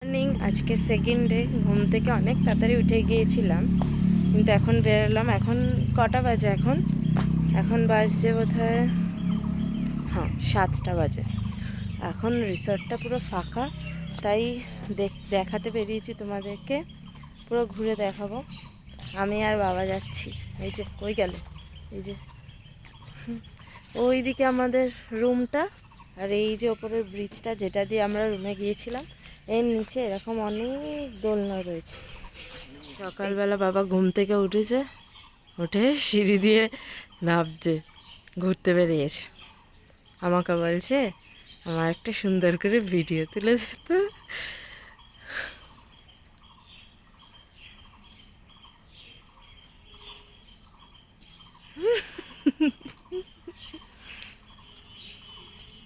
Morning, আজকে second day. ঘুম থেকে অনেক তাড়াতাড়ি উঠে গিয়েছিলাম, কিন্তু এখন বেরোলাম। এখন কটা বাজে? এখন বাজছে বোধহয় 7টা বাজে। এখন রিসর্টটা পুরো ফাঁকা, তাই দেখাতে বেরিয়েছি তোমাদেরকে। পুরো ঘুরে দেখাবো। আমি আর বাবা যাচ্ছি। এই যে কই গেল, এই যে ওই দিকে আমাদের রুমটা, আর এই যে ওপরের ব্রিজটা যেটা দিয়ে আমরা রুমে গিয়েছিলাম, এর নিচে এরকম অনেক দোলনা রয়েছে। সকালবেলা বাবা ঘুম থেকে উঠেছে, উঠে সিঁড়ি দিয়ে নামছে, ঘুরতে বেরিয়েছে। আমাকে বলছে আমার একটা সুন্দর করে ভিডিও তুলে দিত।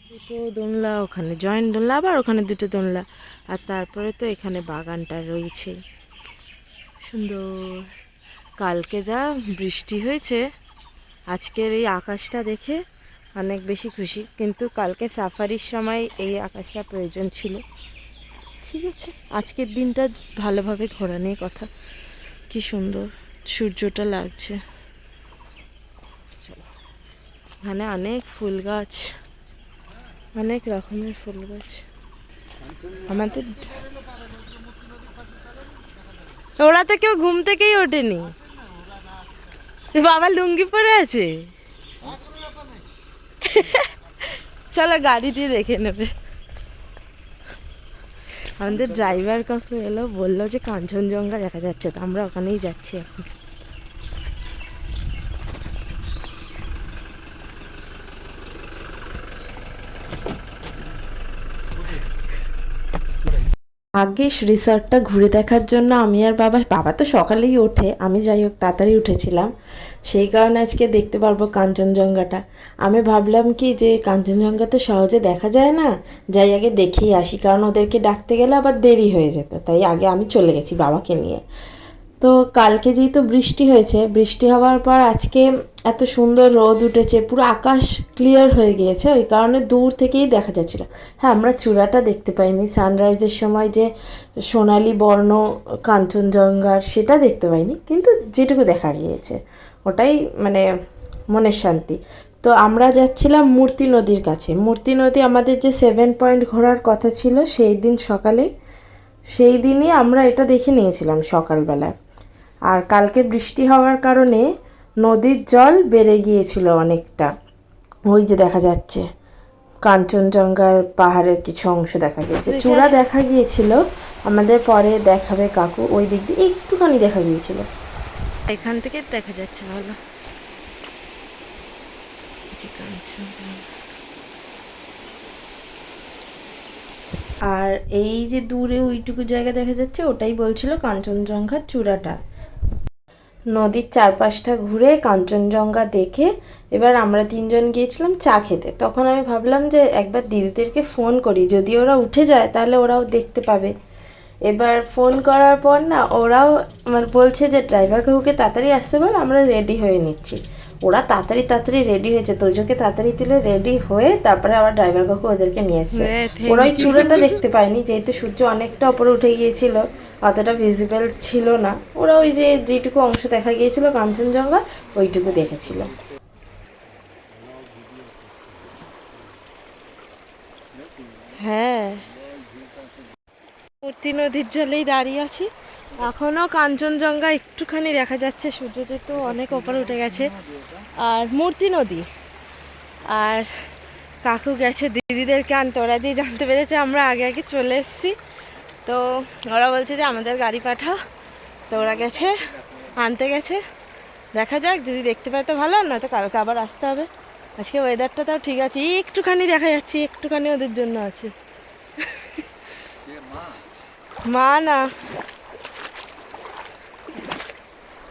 দুটো দোলনা, ওখানে জয়েন্ট দোলনা, আবার ওখানে দুটো দোলনা, আর তারপরে তো এখানে বাগানটা রয়েছে সুন্দর। কালকে যা বৃষ্টি হয়েছে, আজকের এই আকাশটা দেখে অনেক বেশি খুশি। কিন্তু কালকে সাফারির সময় এই আকাশটা প্রয়োজন ছিল। ঠিক আছে, আজকের দিনটা ভালোভাবে ঘোরা নিয়ে কথা। কি সুন্দর সূর্যটা লাগছে। এখানে অনেক ফুল গাছ, অনেক রকমের ফুল গাছ। আমাদের ওরা তো কেউ ঘুম থেকেই ওঠেনি। বাবা লুঙ্গি পরে আছে। চলো গাড়ি দিয়ে দেখে নেবে। আমাদের ড্রাইভার কাকু এলো, বললো যে কাঞ্চনজঙ্ঘা দেখা যাচ্ছে, তো আমরা ওখানেই যাচ্ছি এখন। আগে রিসর্টটা ঘুরে দেখার জন্য আমি আর বাবা তো সকালেই ওঠে, আমি যাই হোক তাড়াতাড়ি উঠেছিলাম, সেই কারণে আজকে দেখতে পারবো কাঞ্চনজঙ্ঘাটা। আমি ভাবলাম কি যে কাঞ্চনজঙ্ঘা তো সহজে দেখা যায় না, যাই আগে দেখেই আসি, কারণ ওদেরকে ডাকতে গেলে আবার দেরি হয়ে যেত, তাই আগে আমি চলে গেছি বাবাকে নিয়ে। তো কালকে যেহেতু বৃষ্টি হয়েছে, বৃষ্টি হওয়ার পর আজকে এত সুন্দর রোদ উঠেছে, পুরো আকাশ ক্লিয়ার হয়ে গিয়েছে, ওই কারণে দূর থেকেই দেখা যাচ্ছিল। হ্যাঁ, আমরা চূড়াটা দেখতে পাইনি, সানরাইজের সময় যে সোনালি বর্ণ কাঞ্চনজঙ্ঘার সেটা দেখতে পাইনি, কিন্তু যেটুকু দেখা গিয়েছে ওটাই মানে মনের শান্তি। তো আমরা যাচ্ছিলাম মূর্তি নদীর কাছে। মূর্তি নদী আমাদের যে 7 পয়েন্ট ঘোরার কথা ছিল সেই দিন সকালে, সেই দিনই আমরা এটা দেখে নিয়েছিলাম সকালবেলা। আর কালকে বৃষ্টি হওয়ার কারণে নদীর জল বেড়ে গিয়েছিল অনেকটা। ওই যে দেখা যাচ্ছে কাঞ্চনজঙ্ঘার পাহাড়ের কিছু অংশ দেখা গিয়েছে, চূড়া দেখা গিয়েছিল আমাদের, পরে দেখাবে কাকু। ওই দিক দিয়ে একটুখানি দেখা গিয়েছিল, এখান থেকে দেখা যাচ্ছে ভালো। আর এই যে দূরে ওইটুকু জায়গা দেখা যাচ্ছে, ওটাই বলছিল কাঞ্চনজঙ্ঘার চূড়াটা। নদীর চারপাশটা ঘুরে কাঞ্চনজঙ্ঘা দেখে এবার আমরা 3জন গিয়েছিলাম চা খেতে। তখন আমি ভাবলাম যে একবার দিদিদেরকে ফোন করি, যদি ওরা উঠে যায় তাহলে ওরাও দেখতে পাবে। এবার ফোন করার পর না, ওরাও মানে বলছে যে ড্রাইভার কাকুকে তাড়াতাড়ি আসতে বল, আমরা রেডি হয়ে নিচ্ছি। ওরা তাড়াতাড়ি রেডি হয়েছে, তোজোকে তাড়াতাড়ি তুলে রেডি হয়ে তারপরে আবার ড্রাইভার কাকু ওদেরকে নিয়ে এসছে। ওরা ওই চূড়াটা দেখতে পায়নি, যেহেতু সূর্য অনেকটা ওপরে উঠে গিয়েছিল, অতটা ভিজিবল ছিল না। ওরা ওই যে যেটুকু অংশ দেখা গিয়েছিল কাঞ্চনজঙ্ঘা, ওইটুকু দেখেছিল। হ্যাঁ, মূর্তি নদীর জলেই দাঁড়িয়ে আছি। এখনও কাঞ্চনজঙ্ঘা একটুখানি দেখা যাচ্ছে, সূর্য যেহেতু অনেক ওপরে উঠে গেছে। আর মূর্তি নদী, আর কাকু গেছে দিদিদেরকে আনতে। ওরা যে জানতে পেরেছে আমরা আগে আগে চলে এসেছি, তো ওরা বলছে যে আমাদের গাড়ি পাঠাও, তো ওরা গেছে আনতে গেছে। দেখা যাক, যদি দেখতে পাই তো ভালো, নয়তো কালকে আবার আসতে হবে। আজকে ওয়েদারটা তাও ঠিক আছে, একটুখানি দেখা যাচ্ছে, একটুখানি ওদের জন্য আছে। মা না,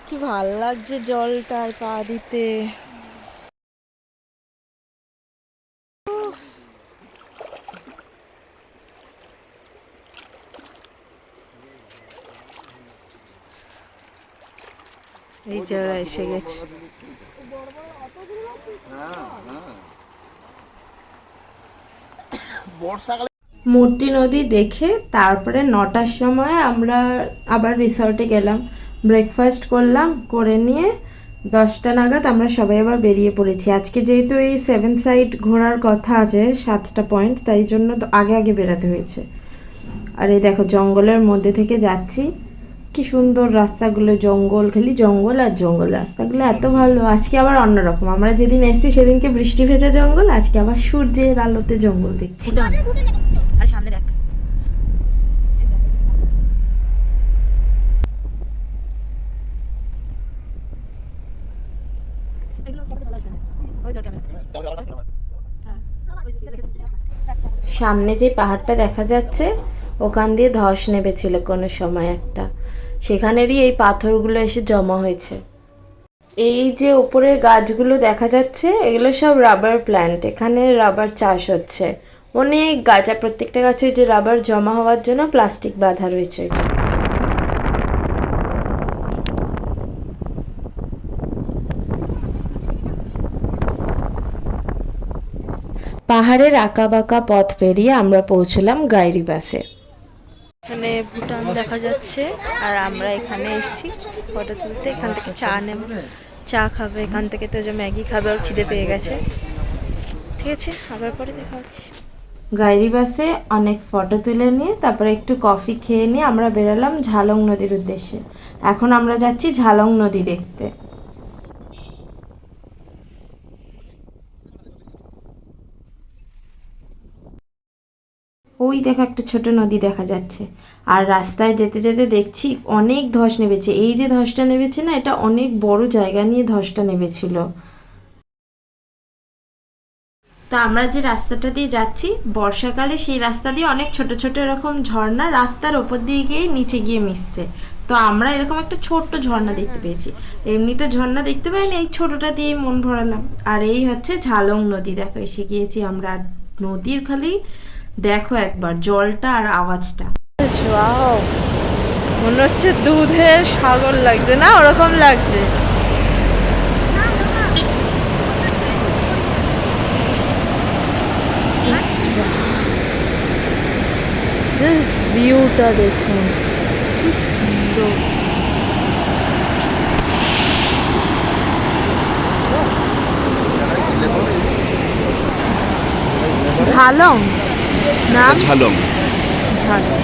কি ভাল লাগছে জলটায় পা দিতে। এই যে ওরা এসে গেছে। বর্ষাকালে মূর্তি নদী দেখে তারপরে 9টার সময় আমরা আবার রিসর্টে গেলাম, ব্রেকফাস্ট করলাম, করে নিয়ে 10টা নাগাদ আমরা সবাই আবার বেরিয়ে পড়েছি। আজকে যেহেতু এই 7 সাইড ঘোরার কথা আছে 7টা পয়েন্ট, তাই জন্য তো আগে আগে বেরাতে হয়েছে। আর এই দেখো জঙ্গলের মধ্যে থেকে যাচ্ছি, কি সুন্দর রাস্তাগুলো, জঙ্গল, খালি জঙ্গল আর জঙ্গল, রাস্তাগুলো এত ভালো। আজকে আবার অন্যরকম, আমরা যেদিন এসেছি সেদিনকে বৃষ্টি ভেজা জঙ্গল, আজকে আবার সূর্যের আলোতে জঙ্গল দেখছি। আর সামনে দেখ, সামনে যে পাহাড়টা দেখা যাচ্ছে ওখান দিয়ে ধস নেমেছিল কোনো সময় একটা, সেখানেরই এই পাথরগুলো এসে জমা হয়েছে। এই যে উপরে গাছগুলো দেখা যাচ্ছে এগুলো সব রাবার প্ল্যান্ট, এখানে রাবার চাষ হচ্ছে। অনেক গাছ, আর প্রত্যেকটা গাছে যে রাবার জমা হওয়ার জন্য প্লাস্টিক বাঁধা রয়েছে। পাহাড়ের আঁকাবাঁকা পথ পেরিয়ে আমরা পৌঁছলাম গাইরিবাসে। এখানে ভুটান দেখা যাচ্ছে আর আমরা এখানে এসেছি ফটো তুলতে। এখান থেকে চা নেব, চা খাবে এখান থেকে, তো যে ম্যাগি খাবে, আর খিদে পেয়ে গেছে। ঠিক আছে, আবার পরে দেখা হচ্ছে। গাইরিবাসে অনেক ফটো তুলে নিয়ে তারপরে একটু কফি খেয়ে নিয়ে আমরা বেরোলাম ঝালং নদীর উদ্দেশ্যে। এখন আমরা যাচ্ছি ঝালং নদী দেখতে। ওই দেখো একটা ছোট নদী দেখা যাচ্ছে। আর রাস্তায় যেতে যেতে দেখছি অনেক ধস নেমেছে। এই যে ধসটা নেমেছে না, এটা অনেক বড় জায়গা নিয়ে ধসটা নেমেছিল। তো আমরা যে রাস্তাটা দিয়ে যাচ্ছি বর্ষাকালে, সেই রাস্তা দিয়ে অনেক ছোট ছোট এরকম ঝর্ণা রাস্তার ওপর দিয়ে গিয়ে নিচে গিয়ে মিশছে। তো আমরা এরকম একটা ছোট্ট ঝর্ণা দেখতে পেয়েছি। এমনি তো ঝর্ণা দেখতে পাইনি, এই ছোটটা দিয়ে মন ভরালাম। আর এই হচ্ছে ঝালং নদী, দেখো এসে গিয়েছি আমরা। নদীর খালি দেখো একবার জলটা আর আওয়াজটা, মনে হচ্ছে দুধের সাগর লাগছে না, ওরকম লাগছে। ভিউটা দেখুন কি সুন্দর। ঝালং নাম, ঝালং ঝালং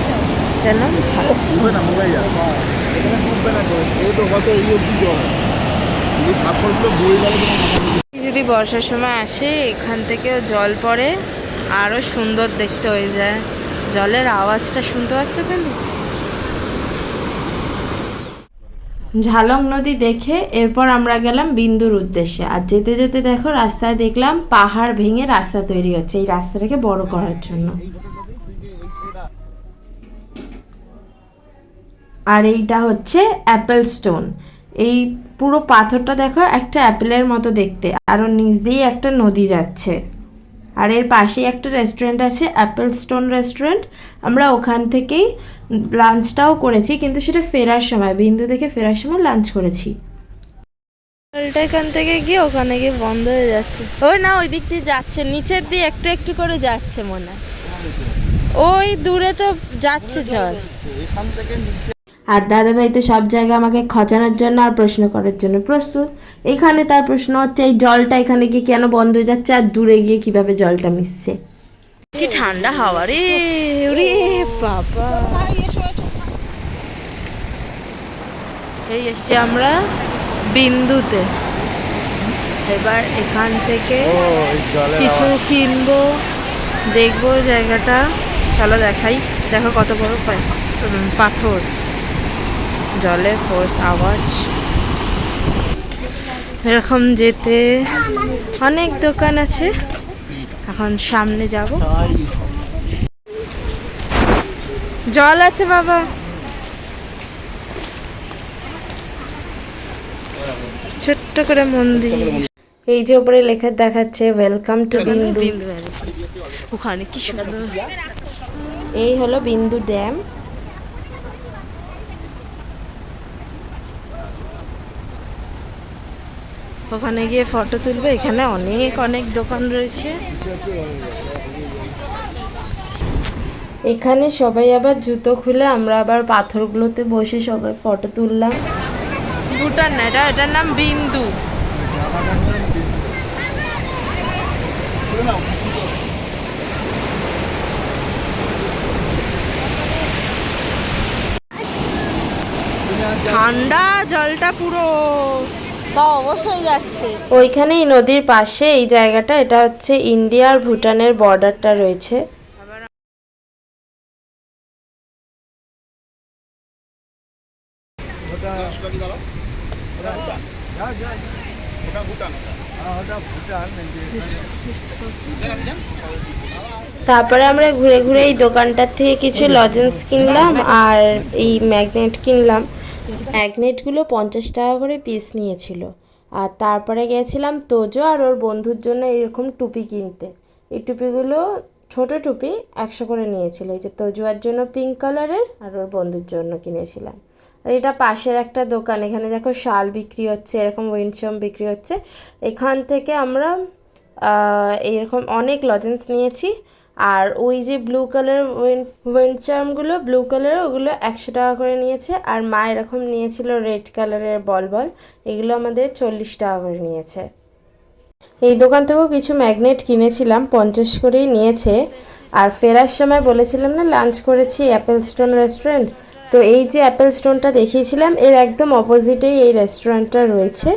যদি বর্ষার সময় আসে এখান থেকেও জল পড়ে, আরো সুন্দর দেখতে হয়ে যায়। জলের আওয়াজটা শুনতে পাচ্ছ কেন? ঝালং নদী দেখে এরপর আমরা গেলাম বিন্দুর উদ্দেশ্যে। আর যেতে যেতে দেখো রাস্তায় দেখলাম পাহাড় ভেঙে রাস্তা তৈরি হচ্ছে এই রাস্তাটাকে বড় করার জন্য। আর এইটা হচ্ছে অ্যাপেল স্টোন। এই পুরো পাথরটা দেখো একটা অ্যাপেলের মতো দেখতে, আর ওর নিচ দিয়ে একটা নদী যাচ্ছে। আর এর পাশেই একটা রেস্টুরেন্ট আছে, অ্যাপেল স্টোন রেস্টুরেন্ট। আমরা ওখান থেকেই লাঞ্চটাও করেছি, কিন্তু সেটা ফেরার সময়, বিন্দু থেকে ফেরার সময় লাঞ্চ করেছি। এখান থেকে গিয়ে ওখানে গিয়ে বন্ধ হয়ে যাচ্ছে। ওই না ওই দিক দিয়ে যাচ্ছে, নিচের দিয়ে একটু একটু করে যাচ্ছে মনে হয়। ওই দূরে তো যাচ্ছে জল। আর দাদাভাই তো সব জায়গায় আমাকে খচানোর জন্য আর প্রশ্ন করার জন্য প্রস্তুত। এখানে তার প্রশ্ন হচ্ছে এই জলটা এখানে গিয়ে কেন বন্ধ হয়ে যাচ্ছে, আর দূরে গিয়ে কিভাবে জলটা মিশছে। কি ঠান্ডা হাওয়া রে, রে বাবা। এই এসছি আমরা বিন্দুতে, এবার এখান থেকে কিছু কিনবো, দেখবো জায়গাটা। চলো দেখাই। দেখো কত বড় পাথর, জলের ফোর্স, আওয়াজ। এরকম যেতে অনেক দোকান আছে। এখন সামনে যাব, জল আছে বাবা। ছোট্ট করে মন্দির। এই যে উপরে লেখা দেখাচ্ছে ওয়েলকাম টু বিন্দু। ওখানে কি সুন্দর। এই হলো বিন্দু ড্যাম। ওখানে গিয়ে ফটো তুলবে। এখানে অনেক অনেক দোকান রয়েছে। এখানে সবাই আবার জুতো খুলে আমরা আবার পাথরগুলোতে বসে সবাই ফটো তুললাম। ভুটান না, এটার নাম বিন্দু। ঠান্ডা জলটা পুরো বা অবশ্যই যাচ্ছে। ওইখানেই নদীর পাশে এই জায়গাটা, এটা হচ্ছে ইন্ডিয়া আর ভুটানের বর্ডারটা রয়েছে। তারপরে আমরা ঘুরে ঘুরে এই দোকানটার থেকে কিছু লজেন্স কিনলাম আর এই ম্যাগনেট কিনলাম। ম্যাগনেটগুলো 50 টাকা করে পিস নিয়েছিল। আর তারপরে গেছিলাম তোজো আর ওর বন্ধুর জন্য এরকম টুপি কিনতে। এই টুপিগুলো ছোট টুপি 100 করে নিয়েছিল। এই যে তোজোয়ার জন্য পিঙ্ক কালারের আর ওর বন্ধুর জন্য কিনেছিলাম। আর এটা পাশের একটা দোকান, এখানে দেখো শাল বিক্রি হচ্ছে, এরকম উইন্ডশাম বিক্রি হচ্ছে। এখান থেকে আমরা এরকম অনেক লজেন্স নিয়েছি। আর ওই যে ব্লু কালার উইন্ডচার্মগুলো ব্লু কালারের, ওগুলো 100 টাকা করে নিয়েছে। আর মা এরকম নিয়েছিল রেড কালারের বল বল, এগুলো আমাদের 40 টাকা করে নিয়েছে। এই দোকান থেকেও কিছু ম্যাগনেট কিনেছিলাম, 50 করেই নিয়েছে। আর ফেরার সময় বলেছিলাম না লাঞ্চ করেছি অ্যাপেল স্টোন রেস্টুরেন্ট, তো এই যে অ্যাপেল স্টোনটা দেখিয়েছিলাম এর একদম অপোজিটেই এই রেস্টুরেন্টটা রয়েছে।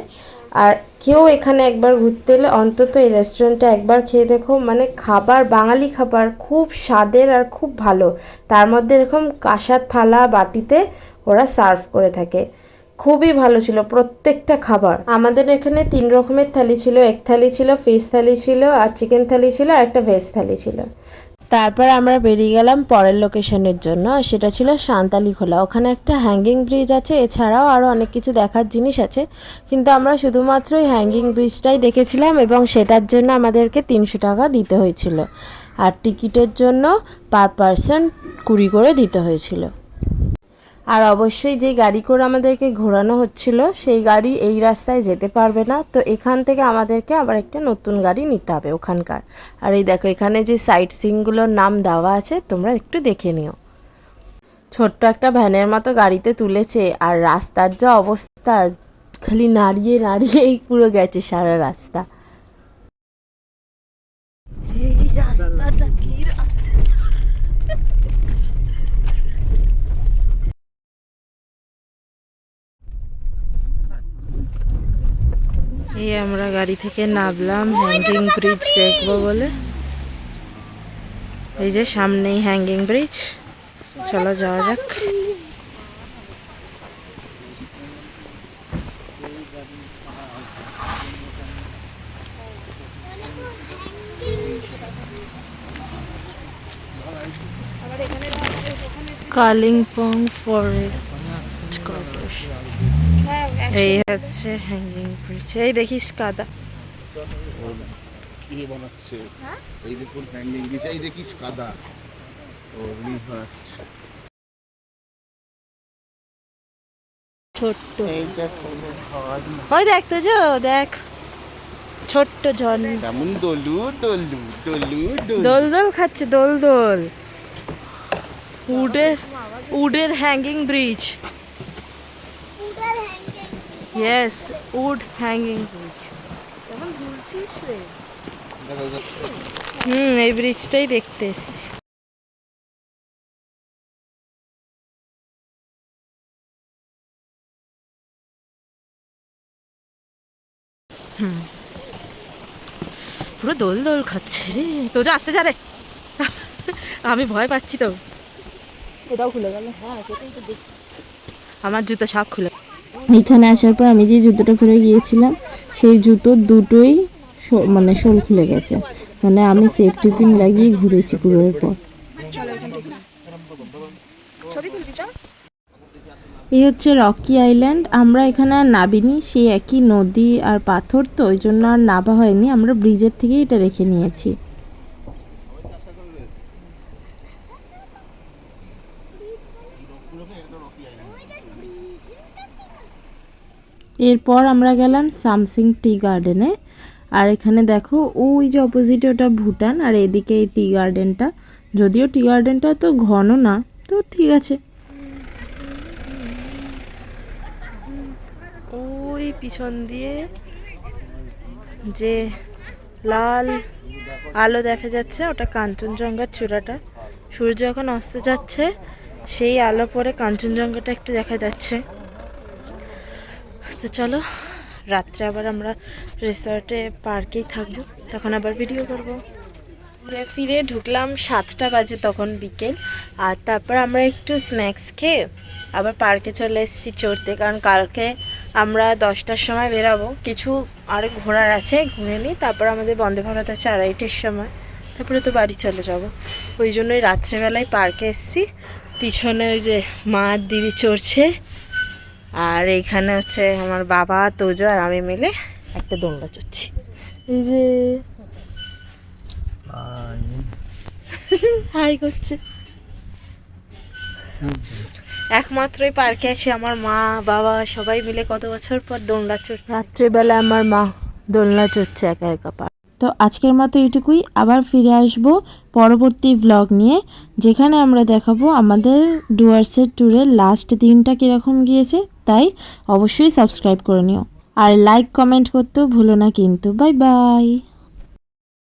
আর কেউ এখানে একবার ঘুরতে এলে অন্তত এই রেস্টুরেন্টটা একবার খেয়ে দেখো, মানে খাবার বাঙালি খাবার খুব স্বাদের আর খুব ভালো। তার মধ্যে এরকম কাঁসার থালা বাটিতে ওরা সার্ভ করে থাকে, খুবই ভালো ছিল প্রত্যেকটা খাবার। আমাদের এখানে 3 রকমের থালি ছিল, এক থালি ছিল ফিশ থালি ছিল, আর চিকেন থালি ছিল, আর একটা ভেজ থালি ছিল। তারপর আমরা বেরিয়ে গেলাম পরের লোকেশনের জন্য, সেটা ছিল সান্তালি খোলা। ওখানে একটা হ্যাঙ্গিং ব্রিজ আছে, এছাড়াও আরও অনেক কিছু দেখার জিনিস আছে, কিন্তু আমরা শুধুমাত্র এই হ্যাঙ্গিং ব্রিজটাই দেখেছিলাম এবং সেটার জন্য আমাদেরকে 300 টাকা দিতে হয়েছিল। আর টিকিটের জন্য পার পারসন 20 করে দিতে হয়েছিল। আর অবশ্যই যে গাড়ি করে আমাদেরকে ঘোরানো হচ্ছিল সেই গাড়ি এই রাস্তায় যেতে পারবে না, তো এখান থেকে আমাদেরকে আবার একটা নতুন গাড়ি নিতে হবে ওখানকার। আর এই দেখো এখানে যে সাইট সিনগুলোর নাম দেওয়া আছে, তোমরা একটু দেখে নিও। ছোট্ট একটা ভ্যানের মতো গাড়িতে তুলেছে, আর রাস্তার যা অবস্থা, খালি নাড়িয়ে নাড়িয়েই পুরো গেছে সারা রাস্তা। এই রাস্তাটা কি এই আমরা গাড়ি থেকে নামলাম হ্যাঙ্গিং ব্রিজ দেখবো বলে। এই যে সামনেই হ্যাঙ্গিং ব্রিজ, চলো যাওয়া যাক। কালিম্পং ফরেস্ট কর্পোরেশন, এই হচ্ছে হ্যাঙ্গিং ব্রিজ। এই দেখিস কাদা কি বানাচ্ছে, এই দেখুন হ্যাঙ্গিং ব্রিজ, এই দেখিস কাদা ও রিভার আসছে। ছোট্ট ওই দেখ তো, দেখ ছোট্ট ঝর্ণা কেমন দোলু দোলু দোলু দোল দোল খাচ্ছে, দোল দোল। উডের hanging bridge, yes wood hanging bridge. কেমন দুলছিস রে। এই ব্রিজটাই দেখতে এসছি। পুরো দোল দোল খাচ্ছে রে। তো যা আসতে যা রে, আমি ভয় পাচ্ছি তো। এটাও খুলে গেল, হ্যাঁ সেটাই তো দেখছি। আমার জুতো সব খুলে। এখানে আসার পর আমি যে জুতোটা পরে গিয়েছিলাম সেই জুতো দুটোই মানে সোল খুলে গেছে, মানে আমি সেফটি পিন লাগিয়ে ঘুরেছি পুরোর পর। এই হচ্ছে রকি আইল্যান্ড। আমরা এখানে আর নাবিনি, সেই একই নদী আর পাথর, তো ওই জন্য আর নাবা হয়নি, আমরা ব্রিজের থেকেই এটা দেখে নিয়েছি। এরপর আমরা গেলাম সামসিং টি গার্ডেনে। আর এখানে দেখো ওই যে অপোজিটে ওটা ভুটান, আর এদিকে এই টি গার্ডেনটা যদিও টি গার্ডেনটা তো ঘন না, তো ঠিক আছে। ওই পিছন দিয়ে যে লাল আলো দেখা যাচ্ছে ওটা কাঞ্চনজঙ্ঘার চূড়াটা। সূর্য এখন অস্ত যাচ্ছে, সেই আলো পরে কাঞ্চনজঙ্ঘাটা একটু দেখা যাচ্ছে। তো চলো, রাত্রে আবার আমরা রিসর্টে পার্কেই থাকবো, তখন আবার ভিডিও করব। ফিরে ঢুকলাম 7টা বাজে তখন বিকেল। আর তারপর আমরা একটু স্ন্যাক্স খেয়ে আবার পার্কে চলে এসেছি চড়তে, কারণ কালকে আমরা 10টার সময় বেরাবো, কিছু আরে ঘোরার আছে, ঘুরে নিই, তারপর আমাদের বন্দে ভারত আছে 2:30-এর সময়, তারপরে তো বাড়ি চলে যাব। ওই জন্যই রাত্রেবেলায় পার্কে এসেছি। পিছনে ওই যে মা আর দিদি চড়ছে, আর এইখানে হচ্ছে আমার বাবা, তোজো আর আমি মিলে একটা দোলনা চড়ছি। এই যে হাই করছে। একমাত্র এই পার্কে এসে আমার মা বাবা সবাই মিলে কত বছর পর দোলনা চড়ছে। রাত্রেবেলা আমার মা দোলনা চড়ছে একা একা। তো আজকের মতো এটুকুই, আবার ফিরে আসব পরবর্তী ব্লগ নিয়ে, যেখানে আমরা দেখাবো আমাদের ডুয়ার্সের ট্যুরের লাস্ট দিনটা কীরকম গিয়েছে। তাই অবশ্যই সাবস্ক্রাইব করে নিও, আর লাইক কমেন্ট করতেও ভুলো না কিন্তু। Bye bye.